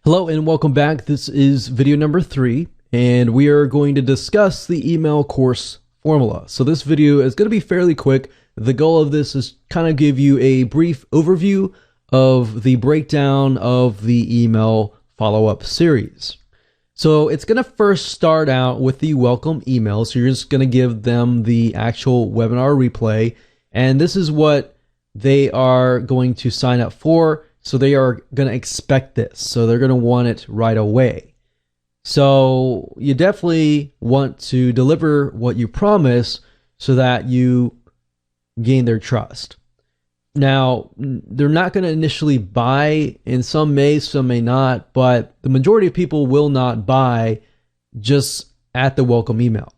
Hello and welcome back. This is video number 3, and we are going to discuss the email course formula. So this video is going to be fairly quick. The goal of this is kind of give you a brief overview of the breakdown of the email follow-up series. So it's going to first start out with the welcome email. So you're just going to give them the actual webinar replay, and this is what they are going to sign up for. So they are going to expect this. So they're going to want it right away. So you definitely want to deliver what you promise so that you gain their trust. Now, they're not going to initially buy, and some may not, but the majority of people will not buy just at the welcome email.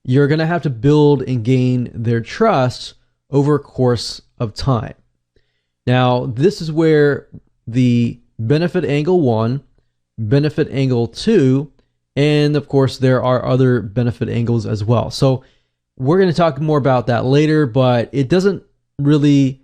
You're going to have to build and gain their trust over a course of time. Now, this is where the benefit angle 1, benefit angle 2, and of course there are other benefit angles as well. So we're going to talk more about that later, but it doesn't really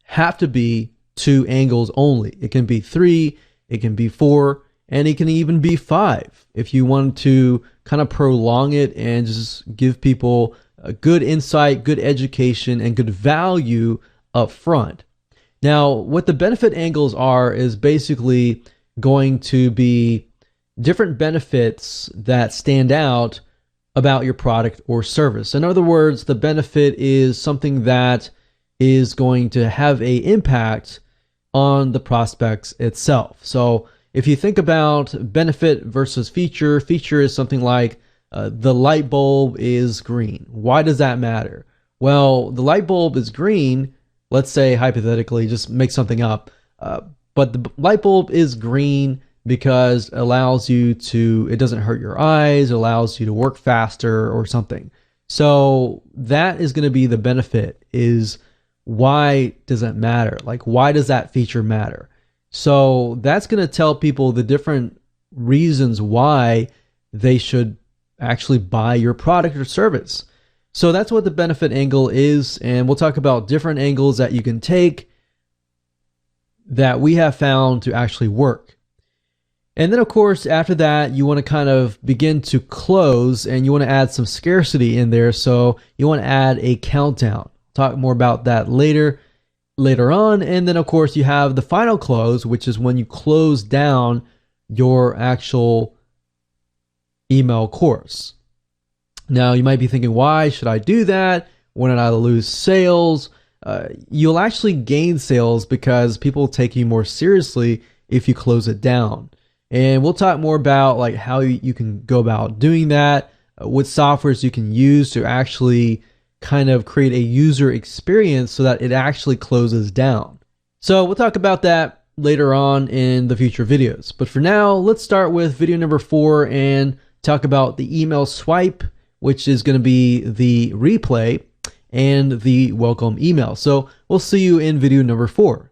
have to be 2 angles only. It can be 3, it can be 4, and it can even be 5 if you want to kind of prolong it and just give people a good insight, good education, and good value up front. Now, what the benefit angles are is basically going to be different benefits that stand out about your product or service. In other words, the benefit is something that is going to have an impact on the prospects itself. So if you think about benefit versus feature, feature is something like the light bulb is green. Why does that matter? Well, the light bulb is green. Let's say hypothetically, just make something up, but the light bulb is green because it allows you to, it doesn't hurt your eyes, it allows you to work faster or something. So that is going to be the benefit, is why does it matter? Like, why does that feature matter? So that's going to tell people the different reasons why they should actually buy your product or service. So that's what the benefit angle is, and we'll talk about different angles that you can take that we have found to actually work. And then of course, after that, you want to kind of begin to close, and you want to add some scarcity in there. So you want to add a countdown. Talk more about that later on. And then of course, you have the final close, which is when you close down your actual email course. Now, you might be thinking, why should I do that? Wouldn't I lose sales? You'll actually gain sales because people take you more seriously if you close it down. And we'll talk more about like how you can go about doing that, what softwares you can use to actually kind of create a user experience so that it actually closes down. So we'll talk about that later on in the future videos. But for now, let's start with video number 4 and talk about the email swipe, which is going to be the replay and the welcome email. So we'll see you in video number 4.